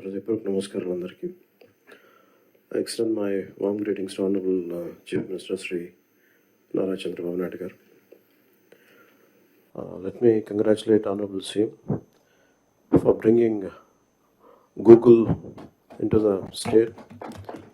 హృదయపూర్వక నమస్కారాలు అందరికీ. I extend my warm greetings to Honorable Chief Minister Sri Nara Chandrababu Naidu garu. Let me congratulate Honorable CM for bringing Google into the state.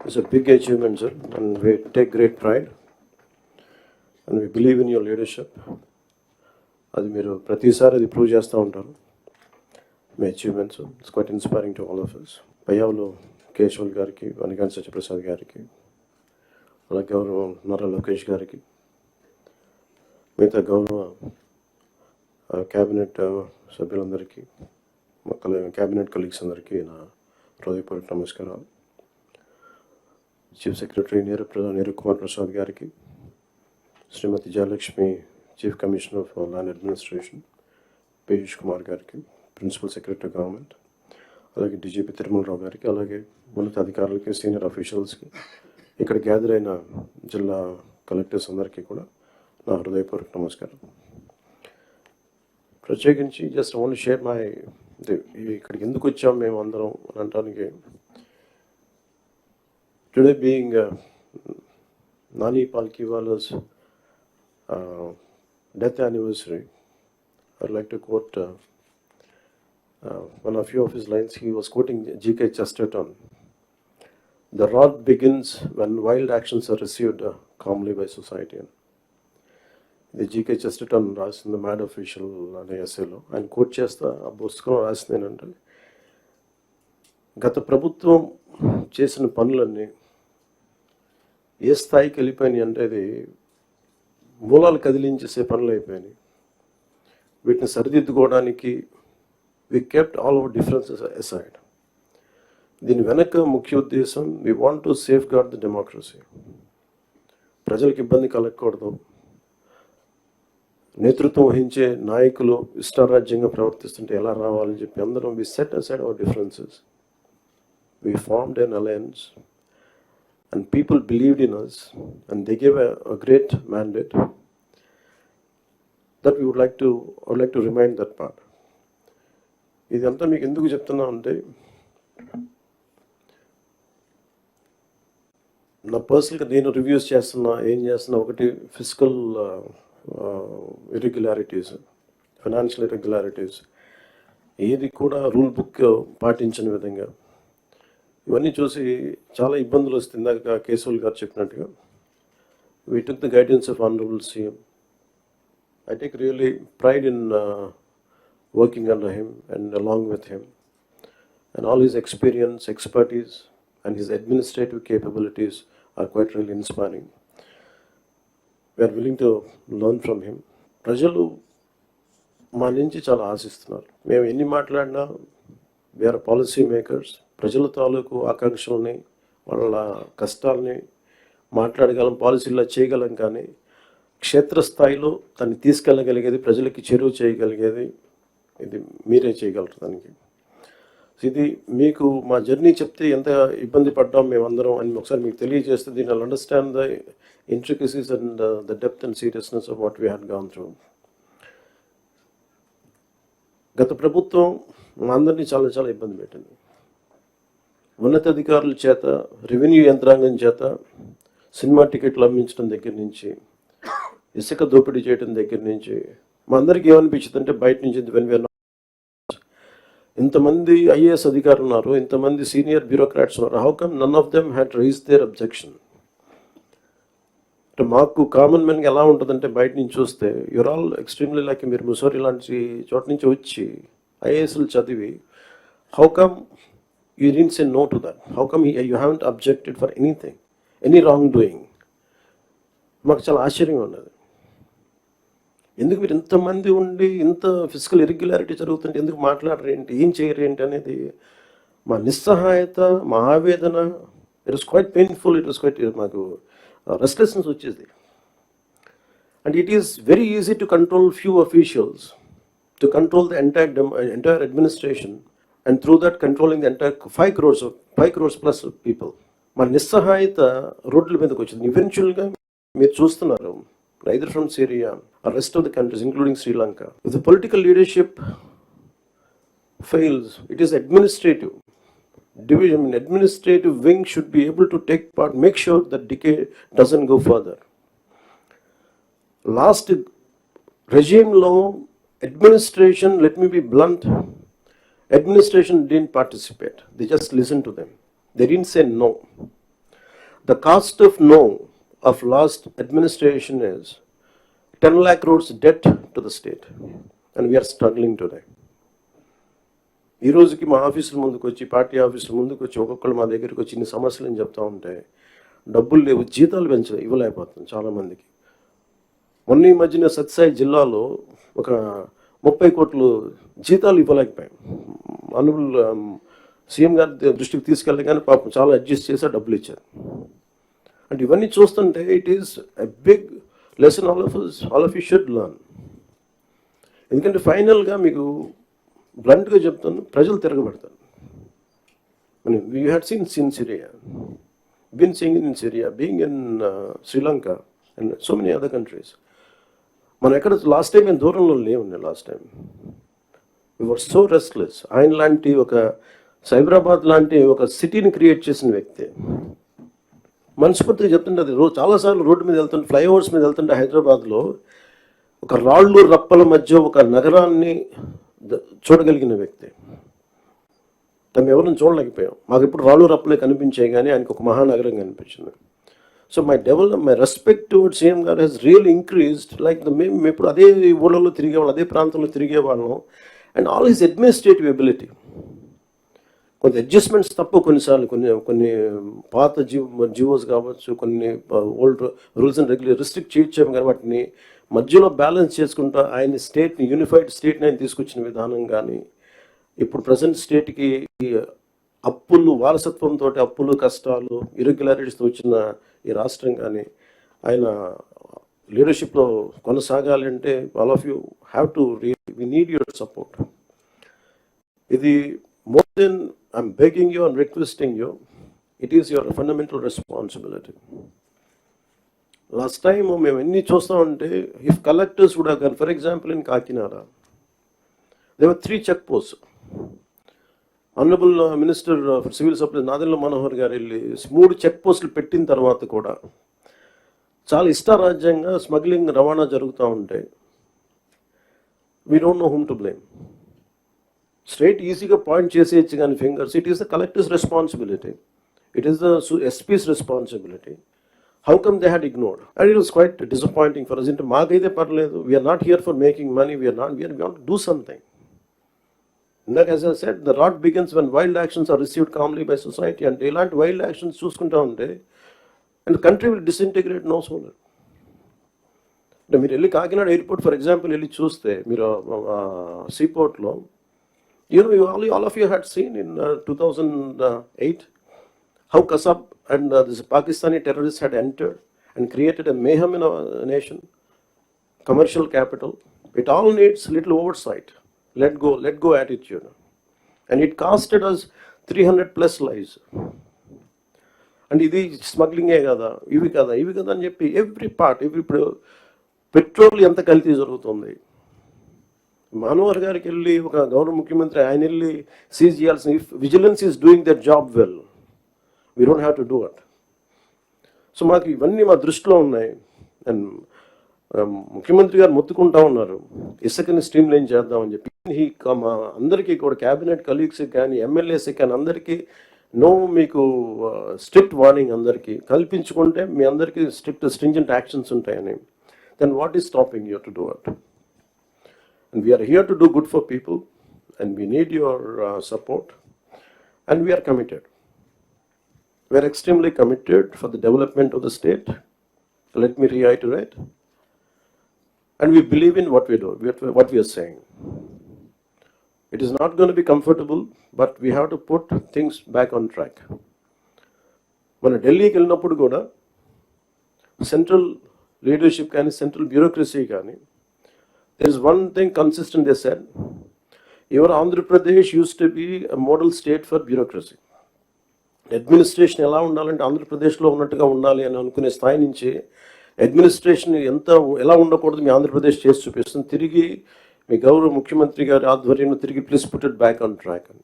It's a big achievement, sir, and we take great pride and we believe in your leadership. అది మీరు ప్రతిసారి అది prove చేస్తూ ఉంటారు మీ achievements. It's quite inspiring to all of us. Payyavula Keshav గారికి, వనిగాని సత్యప్రసాద్ గారికి, అలాగే గౌరవ నారా లోకేష్ గారికి, మిగతా గౌరవ క్యాబినెట్ సభ్యులందరికీ, క్యాబినెట్ కలీగ్స్ అందరికీ నా హృదయపూర్వక నమస్కారాలు. చీఫ్ సెక్రటరీ నీరు కుమార్ ప్రసాద్ గారికి, Shrimati Jayalakshmi chief commissioner for land administration Piyush Kumar గారికి, ప్రిన్సిపల్ సెక్రటరీ గవర్నమెంట్, అలాగే డీజీపీ తిరుమలరావు గారికి, అలాగే ఉన్నత అధికారులకి, సీనియర్ అఫీషియల్స్కి, ఇక్కడ గ్యాదర్ అయిన జిల్లా కలెక్టర్స్ అందరికీ కూడా నా హృదయపూర్వక నమస్కారం. ప్రత్యేకించి జస్ట్ ఓన్లీ షేర్ మై ఇక్కడికి ఎందుకు వచ్చాం మేము అందరం అని అనడానికి, today being Nani Palkhivala's death anniversary, I'd like to quote one of few of his lines. He was quoting G.K. Chesterton. The rot begins when wild actions are received calmly by society. ఇది GK Chesterton రాసింది mad official అనే ఎస్సేలో. ఆయన coat చేస్తా ఆ పుస్తకంలో రాసింది ఏంటంటే, గత ప్రభుత్వం చేసిన పనులన్నీ ఏ స్థాయికి వెళ్ళిపోయినాయి అంటే అది మూలాలు కదిలించేసే పనులు అయిపోయినాయి. వీటిని సరిదిద్దుకోవడానికి we kept all our differences aside. దీని వెనక ముఖ్య ఉద్దేశం, we want to safeguard the democracy. ప్రజలకు ఇబ్బంది కలగకూడదు, నేతృత్వం వహించే నాయకులు ఇష్టారాజ్యంగా ప్రవర్తిస్తుంటే ఎలా రావాలని చెప్పి అందరం we set aside our differences. We formed an alliance and people believed in us and they gave a great mandate that I would like to remind that part. ఇదంతా మీకు ఎందుకు చెప్తున్నా అంటే, నా పర్సనల్గా నేను రివ్యూస్ చేస్తున్నా, ఏం చేస్తున్నా, ఒకటి ఫిజికల్ ఇర్రెగ్యులారిటీస్, ఫైనాన్షియల్ ఇర్రెగ్యులారిటీస్, ఏది కూడా రూల్ బుక్ పాటించని విధంగా ఇవన్నీ చూసి చాలా ఇబ్బందులు వస్తుంది. ఇందాక కేశవల్ గారు చెప్పినట్టుగా, we took the guidance of Honorable CM. I take really pride in working under him and along with him, and all his experience, expertise and his administrative capabilities are quite really inspiring. We are willing to learn from him. ప్రజలు మా నుంచి చాలా ఆశిస్తున్నారు. మేము ఎన్ని మాట్లాడినా we are policy makers. ప్రజల తాలూకు ఆకాంక్షల్ని, వాళ్ళ కష్టాలని మాట్లాడగలం, పాలసీలా చేయగలం, కానీ క్షేత్రస్థాయిలో దాన్ని తీసుకెళ్ళగలిగేది, ప్రజలకి చెరువు చేయగలిగేది ఇది మీరే చేయగలరు. దానికి ఇది మీకు మా జర్నీ చెప్తే ఎంత ఇబ్బంది పడ్డాం మేమందరం అని ఒకసారి మీకు తెలియజేస్తే, దీన్ని I'll understand the intricacies and the depth and seriousness of what we had gone through. గత ప్రభుత్వం మా అందరినీ చాలా చాలా ఇబ్బంది పెట్టింది. ఉన్నతాధికారుల చేత, రెవెన్యూ యంత్రాంగం చేత సినిమా టికెట్లు అమ్మించడం దగ్గర నుంచి, ఇసుక దోపిడీ చేయడం దగ్గర నుంచి, మా అందరికీ ఏమనిపించింది అంటే, బయట నుంచి ఇంతమంది ఐఏఎస్ అధికారులు ఉన్నారు, ఇంతమంది సీనియర్ బ్యూరోక్రాట్స్ ఉన్నారు, how come none of them had raise their objection. అంటే మాకు కామన్ మెన్గా ఎలా ఉంటుందంటే, బయట నుంచి చూస్తే యూర్ ఆల్ ఎక్స్ట్రీమ్లీ లైక్, మీరు ముసోరి లాంటి చోట నుంచి వచ్చి ఐఏఎస్లు చదివి, how come you didn't say no to that? How come you haven't objected for anything, any wrongdoing? మాకు చాలా ఆశ్చర్యంగా ఉన్నది. ఎందుకు మీరు ఇంతమంది ఉండి ఇంత ఫిజికల్ ఇర్రెగ్యులారిటీ జరుగుతుంటే ఎందుకు మాట్లాడరు ఏంటి, ఏం చేయరు ఏంటి అనేది మా నిస్సహాయత, మా ఆవేదన, it was quite painful. It was quiet, మాకు రెస్ట్లెస్నెస్ వచ్చేది. And it is very easy to control few officials, to control the entire administration, and through that controlling the entire 5 crores plus of people. మా నిస్సహాయత రోడ్ల మీదకి వచ్చింది. ఈవెన్చువల్గా మీరు చూస్తున్నారు, either from Syria or rest of the countries including Sri Lanka, if the political leadership fails, it is administrative. division, administrative wing should be able to take part, make sure that decay doesn't go further. Last regime law, administration, let me be blunt, administration didn't participate. They just listened to them. They didn't say no. The cost of no of last administration is 10 lakh crores debt to the state, and we are struggling today. ఈ రోజుకి మా ఆఫీసుల ముందుకు వచ్చి, party ఆఫీసుల ముందుకు వచ్చి ఒక్కొక్కరు మా దగ్గరికి వచ్చి ఇన్ని సమస్యలు అని చెప్తా ఉంటే డబ్బులు లేవు, జీతాలు ఇవ్వలేకపోతుంది చాలామందికి. మొన్న ఈ మధ్యన సత్యసాయి జిల్లాలో ఒక 30 కోట్లు జీతాలు ఇవ్వలేకపోయాం. అనుబుల్ సీఎం గారి దృష్టికి తీసుకెళ్ళగానే పాపం చాలా అడ్జస్ట్ చేసి డబ్బులు ఇచ్చారు. అంటే ఇవన్నీ చూస్తుంటే it is a big lesson all of you should learn. ఎందుకంటే ఫైనల్గా మీకు బ్లంట్గా చెప్తాను, ప్రజలు తిరగబడతారు. We had seen in Syria, been seeing in Syria, being in Sri Lanka and so many other countries. మనం ఎక్కడ లాస్ట్ టైం మేము దూరంలో లేవుండే. Last time we were so restless. ఆయన లాంటి ఒక సైబరాబాద్ లాంటి ఒక సిటీని క్రియేట్ చేసిన వ్యక్తి మనస్ఫూర్తిగా చెప్తుంటే, అది చాలాసార్లు రోడ్డు మీద వెళ్తుంటే, ఫ్లైఓవర్స్ మీద వెళ్తుంటే హైదరాబాద్లో ఒక రాళ్ళు రప్పల మధ్య ఒక నగరాన్ని చూడగలిగిన వ్యక్తి. తను ఎవరిని చూడలేకపోయాం. మాకు ఇప్పుడు రాళ్ళు రప్పలే కనిపించాయి, కానీ ఆయనకు ఒక మహానగరం కనిపించింది. So my respect towards CM గారు హెస్ రియల్ ఇంక్రీజ్డ్. లైక్ మేము ఇప్పుడు అదే ఊళ్ళలో తిరిగేవాళ్ళం, అదే ప్రాంతంలో తిరిగేవాళ్ళం. And all his administrative ability, కొన్ని అడ్జస్ట్మెంట్స్ తప్ప కొన్నిసార్లు కొన్ని పాత జీవోస్ కావచ్చు, కొన్ని ఓల్డ్ రూల్స్ అండ్ రిస్ట్రిక్ట్ చేయొచ్చాము, కానీ వాటిని మధ్యలో బ్యాలెన్స్ చేసుకుంటా ఆయన స్టేట్ని, యూనిఫైడ్ స్టేట్ని ఆయన తీసుకొచ్చిన విధానం కానీ, ఇప్పుడు ప్రజెంట్ స్టేట్కి అప్పులు, వారసత్వంతో అప్పులు, కష్టాలు, ఇర్రెగ్యులారిటీస్తో వచ్చిన ఈ రాష్ట్రం కానీ ఆయన లీడర్షిప్లో కొనసాగాలి అంటే all of you have to we need your support. ఇది more than I'm begging you and requesting you, it is your fundamental responsibility. Last time మేము ఎన్ని చూస్తామంటే, if collectors would have gone, for example in Kakinada there were 3 check post. Honourable minister for civil supplies Nadendla Manohar గారు వెళ్ళి 3 check పోస్టులు పెట్టిన తర్వాత కూడా చాలా ఇష్టారాజ్యంగా స్మగ్లింగ్, రవాణా జరుగుతూ ఉంటే we don't know whom to blame. Straight ఈజీగా పాయింట్ చేసేయచ్చు కానీ fingers, it is the collector's responsibility, it is the SP's responsibility. How come they had ignored? And it was quite disappointing for us. అంటే మాకైతే పర్లేదు, we're not here for making money, we're want to do something. ఇందాక as I said, the rot begins when wild actions are received calmly by society. అంటే ఇలాంటి wild actions చూసుకుంటా ఉంటే and country will disintegrate no sooner. అంటే మీరు వెళ్ళి Kakinada airport for example వెళ్ళి చూస్తే, మీరు సీపోర్ట్లో, all of you had seen in 2008 how Kasab and this Pakistani terrorists had entered and created a mayhem in our nation, commercial capital. It all needs little oversight, let go attitude, and it costed us 300+ lives. And ఇది స్మగ్లింగే కదా, ఇవి కదా అని చెప్పి every part, ఇప్పుడు petrol ఎంత కల్తీ జరుగుతుంది. మనోహర్ గారికి వెళ్ళి ఒక గౌరవ ముఖ్యమంత్రి ఆయన వెళ్ళి సీజ్ చేయాల్సిన, if vigilance is doing their job well, we don't have to do it. So మాకు ఇవన్నీ మా దృష్టిలో ఉన్నాయి. అండ్ ముఖ్యమంత్రి గారు మొత్తుకుంటా ఉన్నారు ఇసుకని స్ట్రీమ్ లైన్ చేద్దామని చెప్పి. మా అందరికీ కూడా క్యాబినెట్ కలీగ్స్కి కానీ ఎమ్మెల్యేస్కి కానీ అందరికీ మీకు స్ట్రిక్ట్ వార్నింగ్ అందరికీ కల్పించుకుంటే మీ అందరికీ స్ట్రింజెంట్ యాక్షన్స్ ఉంటాయని. Then what is stopping you to do it? And we are here to do good for people, and we need your support, and we are committed. We are extremely committed for the development of the state. Let me reiterate. And we believe in what we do, what we are saying. It is not going to be comfortable, but we have to put things back on track. మన ఢిల్లీకి వెళ్ళినప్పుడు కూడా central leadership కానీ central bureaucracy కానీ, there is one thing consistent they said, your Andhra Pradesh used to be a model state for bureaucracy. Administration ఎలా ఉండాలంటే ఆంధ్రప్రదేశ్లో ఉన్నట్టుగా ఉండాలి అని అనుకునే స్థాయి నుంచి అడ్మినిస్ట్రేషన్ ఎలా ఉండకూడదు మీ ఆంధ్రప్రదేశ్ చేసి చూపిస్తుంది. తిరిగి మీ గౌరవ ముఖ్యమంత్రి గారి ఆధ్వర్యంలో తిరిగి please put it back on track అని.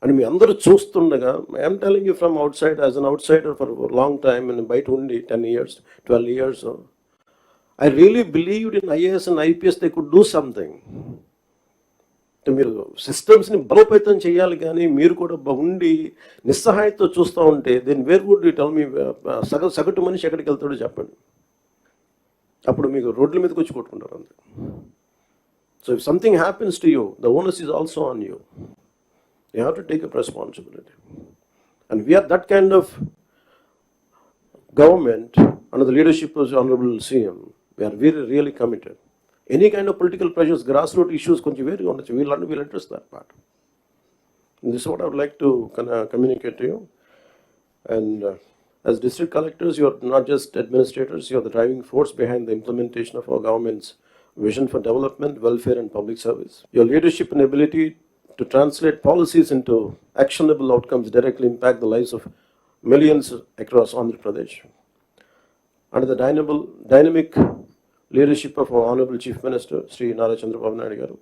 అని మీ అందరూ చూస్తుండగా, I'm telling you from out side, as an out cider for long time, and బయట ఉండి 10 years, 12 years, I really believed in IAS and IPS they could do something. మీరు సిస్టమ్స్ని బలోపేతం చేయాలి, కానీ మీరు కూడా ఉండి నిస్సహాయతో చూస్తూ ఉంటే then where would you tell me, సగటు మనిషి ఎక్కడికి వెళ్తాడో చెప్పండి. అప్పుడు మీకు రోడ్ల మీదకి వచ్చి కొట్టుకుంటారు అంతే. So if something happens to you, the onus is also on you. You have to take up responsibility. And we are that kind of government under the leadership of the Honorable CM. We are very really committed. Any kind of political pressures, grassroots issues, we'll address that part. And this is what I would like to communicate to you. And as district collectors, you are not just administrators, you are the driving force behind the implementation of our government's vision for development, welfare, and public service. Your leadership and ability to translate policies into actionable outcomes directly impact the lives of millions across Andhra Pradesh. Under the dynamic leadership of our Honorable Chief Minister, Sri Nara Chandrababu Naidu Garu,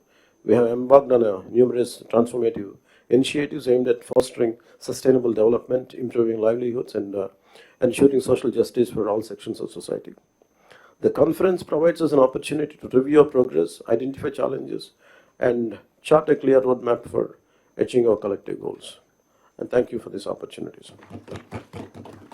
we have embarked on numerous transformative initiatives aimed at fostering sustainable development, improving livelihoods, and ensuring social justice for all sections of society. The conference provides us an opportunity to review our progress, identify challenges, and chart a clear roadmap for achieving our collective goals. And thank you for this opportunity, sir.